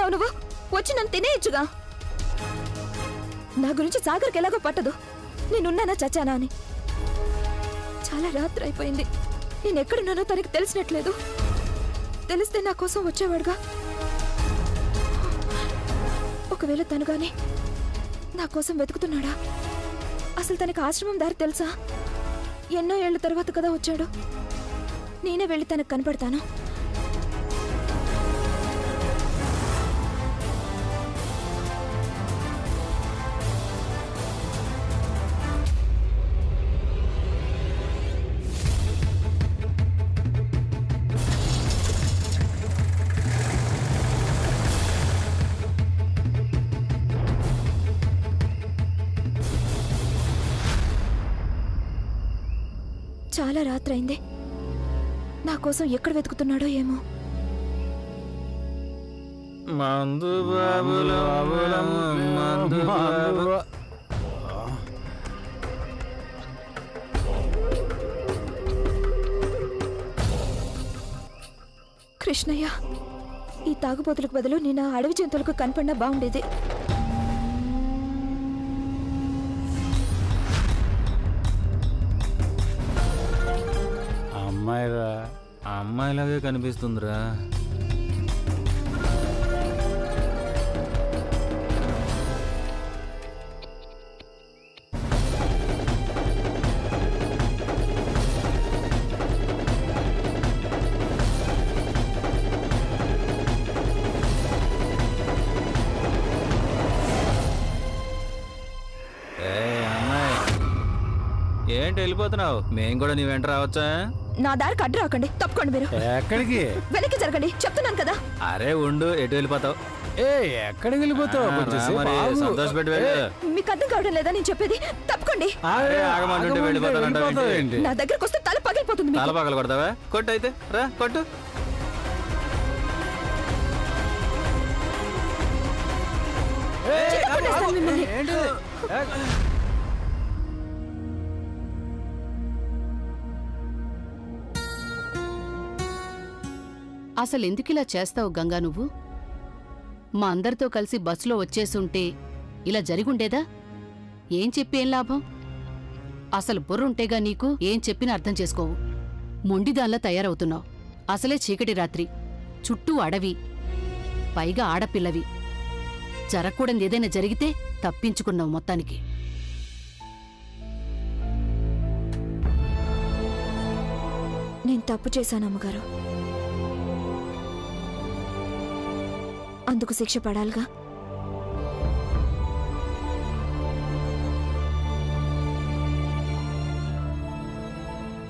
చేస్తున్నావు నువ్వు? వచ్చి నన్ను తినేయచ్చుగా. నా గురించి సాగర్కి ఎలాగో పట్టదు నేనున్నానా చచ్చానా అని. చాలా రాత్రి అయిపోయింది. నేను ఎక్కడున్నానో తనకి తెలిసినట్లేదు. తెలిస్తే నా కోసం వచ్చేవాడుగా. ఒకవేళ తనుగానే నా కోసం వెతుకుతున్నాడా? అసలు తనకి ఆశ్రమం దారి తెలుసా? ఎన్నో ఏళ్ల తర్వాత కదా వచ్చాడు. నేనే వెళ్ళి తనకు కనపడతాను. చాలా రాత్రైంది. నా కోసం ఎక్కడ వెతుకుతున్నాడో ఏమో. మందు కృష్ణయ్య, ఈ తాగుబోతులకు బదులు నేను అడవి జంతువులకు కనపడినా బాగుండేది. అమ్మాయిరా, అమ్మాయిలాగే కనిపిస్తుందిరా. ఏంటి వెళ్ళిపోతున్నావు? మేము కూడా నీ వెంట రావచ్చా? నా దారికి అడ్డు రాకండి. తప్పుకోండి. మీరు ఎక్కడికి? వెనక్కి జరగండి. చెప్తున్నాను కదా. అరే ఉండు, ఎటు వెళ్ళిపోతావు? ఎక్కడికి వెళ్ళిపోతావు? సంతోషపెట్టి మీకు అర్థం కావడం లేదా నేను చెప్పేది? తప్పుకోండి. నా దగ్గరకు వస్తే తల పగిలిపోతుంది. తల పగలు కొడతావా? కొట్టు అయితే, రా కొట్టు. అసలెందుకిలా చేస్తావు గంగా? నువ్వు మా అందరితో కలిసి బస్సులో వచ్చేసుంటే ఇలా జరిగుండేదా? ఏం చెప్పి ఏం లాభం? అసలు బుర్రుంటేగా నీకు. ఏం చెప్పినా అర్థం చేసుకోవు. మొండిదాన్లా తయారవుతున్నావు. అసలే చీకటి రాత్రి, చుట్టూ అడవి, పైగా ఆడపిల్లవి. జరగకూడదు ఏదైనా జరిగితే తప్పించుకున్నావు మొత్తానికి. నేను తప్పు చేశాను అమ్మగారు. అందుకు శిక్ష పడాలిగా.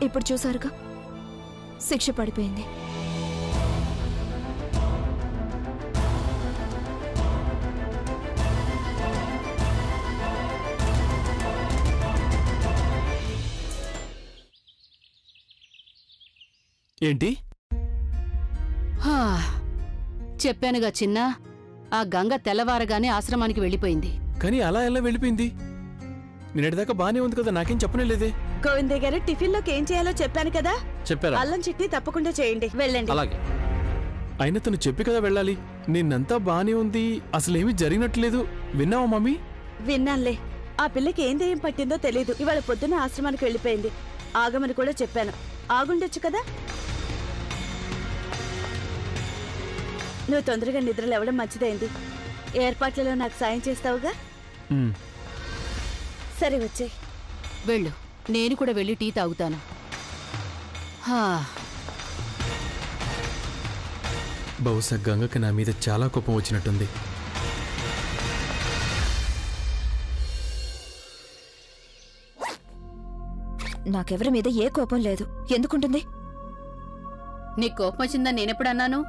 ఇప్పుడు చూసారుగా, శిక్ష పడిపోయింది. ఏంటి? చెప్పానుగా చిన్నా, ఆ గంగ తెల్లవారగానే ఆశ్రమానికి వెళ్ళిపోయింది. కానీ అలా ఎలా వెళ్ళిపోయింది? నిన్నటిదాకా బానే ఉంది కదా, నాకేం చెప్పనేలేదే. గోవిందయ్య గారు, టిఫిన్లోకి ఏం చేయాలో చెప్పాను కదా. చెప్పారా? అల్లం చట్నీ తప్పకుండా చేయండి. వెళ్ళండి. అలాగే. అయినా తను చెప్పి కదా వెళ్ళాలి. నిన్నంతా బానే ఉంది, అసలేమీ జరిగినట్లేదు. విన్నావా మమ్మీ? విన్నానులే. ఆ పిల్లకి ఏం దెయ్యం పట్టిందో తెలీదు. ఇవాళ పొద్దున్న ఆశ్రమానికి వెళ్ళిపోయింది. ఆగమని కూడా చెప్పాను. ఆగుండొచ్చు కదా. నువ్వు తొందరగా నిద్ర లేవడం మంచిదైంది. ఏర్పాట్లలో నాకు సాయం చేస్తావుగా? సరే వచ్చే. వెళ్ళు, నేను కూడా వెళ్ళి టీ తాగుతాను. బహుశా గంగకి నా మీద చాలా కోపం వచ్చినట్టుంది. నాకెవరి మీద ఏ కోపం లేదు. ఎందుకుంటుంది? నీకు కోపం వచ్చిందని నేనెప్పుడన్నాను?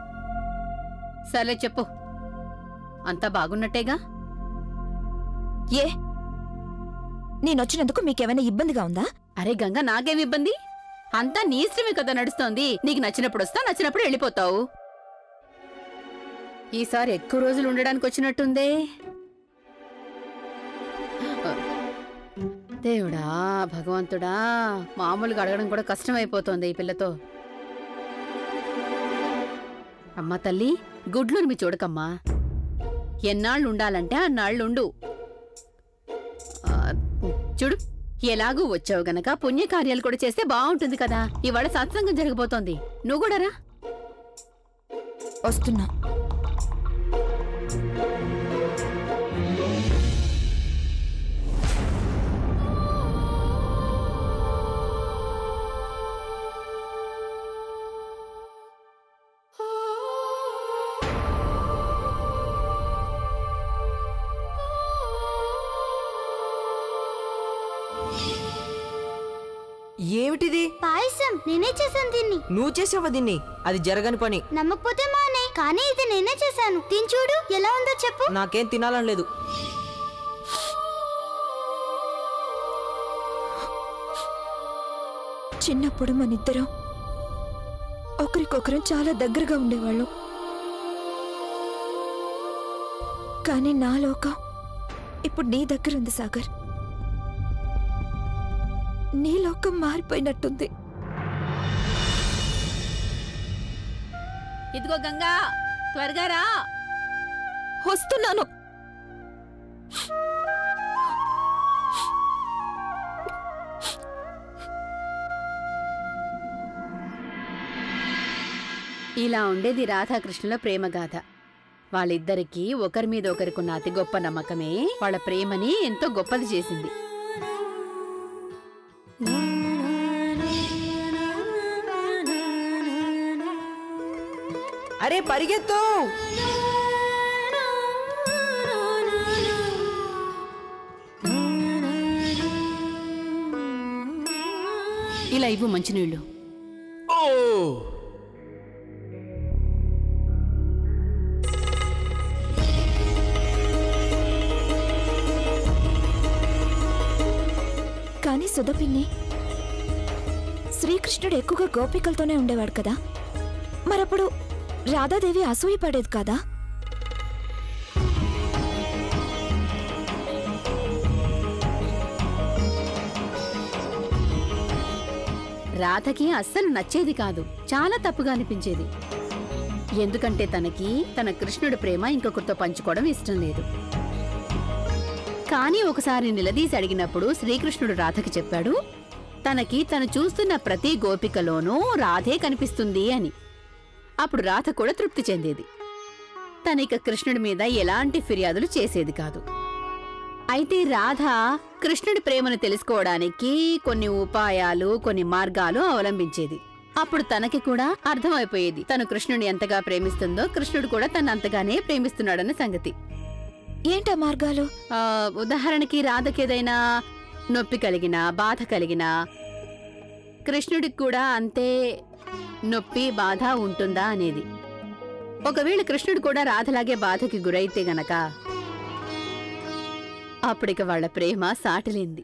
సర్లే చెప్పు. అంతా బాగున్నట్టేగా? ఏ, నేనొచ్చినందుకు మీకేమైనా ఇబ్బందిగా ఉందా? అరే గంగ, నాకేం ఇబ్బంది? అంతా నీ ఇష్టమే కదా నడుస్తోంది. నీకు నచ్చినప్పుడు వస్తా, నచ్చినప్పుడు వెళ్ళిపోతావు. ఈసారి ఎక్కువ రోజులు ఉండడానికి వచ్చినట్టుందే. దేవుడా భగవంతుడా, మామూలుగా అడగడం కూడా కష్టమైపోతోంది ఈ పిల్లతో. అమ్మా తల్లి, గుడ్లుని మీ చూడకమ్మా. ఎన్నాళ్ళు ఉండాలంటే అన్నాళ్ళుండు. చూడు, ఎలాగూ వచ్చావు గనక పుణ్యకార్యాలు కూడా చేస్తే బాగుంటుంది కదా. ఇవాళ సత్సంగం జరగబోతోంది, నువ్వు కూడా రా. వస్తున్నా. ఏమిటిది? పాయసం నేనే చేశాను దీన్ని. నువ్వు చేసావా దీన్ని? అది జరగని పని. నమ్మకపోతే మానే, కానీ ఇది నేనే చేశాను. తిని చూడు ఎలా ఉందో చెప్పు. నాకేం తినాలని లేదు. చిన్నప్పుడు మనిద్దరం ఒకరికొకరం చాలా దగ్గరగా ఉండేవాళ్ళం. కానీ నా లోకం ఇప్పుడు నీ దగ్గర ఉంది సాగర్. నీ లోకం మారిపోయినట్టుంది. ఇదిగో గంగా, త్వరగా రా. వస్తున్నాను. ఇలా ఉండేది రాధాకృష్ణుల ప్రేమగాథ. వాళ్ళిద్దరికీ ఒకరి మీద ఒకరికున్న అతి గొప్ప నమ్మకమే వాళ్ళ ప్రేమని ఎంతో గొప్పది చేసింది. అరే పరిగెత్తు! ఇలా ఇవ్వు మంచినీళ్ళు. కానీ సుధపిన్ని, శ్రీకృష్ణుడు ఎక్కువగా గోపికలతోనే ఉండేవాడు కదా, మరప్పుడు రాధాదేవి అసూయపడేది కదా? రాధకి అస్సలు నచ్చేది కాదు, చాలా తప్పుగా అనిపించేది. ఎందుకంటే తనకి తన కృష్ణుడి ప్రేమ ఇంకొకరితో పంచుకోవడం ఇష్టం లేదు. కానీ ఒకసారి నిలదీసి అడిగినప్పుడు శ్రీకృష్ణుడు రాధకి చెప్పాడు, తనకి తను చూస్తున్న ప్రతి గోపికలోనూ రాధే కనిపిస్తుంది అని. అప్పుడు రాధ కూడా తృప్తి చెందేది. తనిక కృష్ణుడి మీద ఎలాంటి ఫిర్యాదులు చేసేది కాదు. అయితే రాధ కృష్ణుడి ప్రేమను తెలుసుకోవడానికి కొన్ని ఉపాయాలు, కొన్ని మార్గాలు అవలంబించేది. అప్పుడు తనకి కూడా అర్థమైపోయేది తను కృష్ణుడిని ఎంతగా ప్రేమిస్తుందో, కృష్ణుడు కూడా తను అంతగానే ప్రేమిస్తున్నాడన్న సంగతి. ఏంటా మార్గాలు? ఉదాహరణకి రాధకేదైనా నొప్పి కలిగినా, బాధ కలిగినా కృష్ణుడికి కూడా అంతే నొప్పి, బాధ ఉంటుందా అనేది. ఒకవేళ కృష్ణుడు కూడా రాధలాగే బాధకి గురైతే గనక అప్పుడిక వాళ్ళ ప్రేమ సాటిలేంది.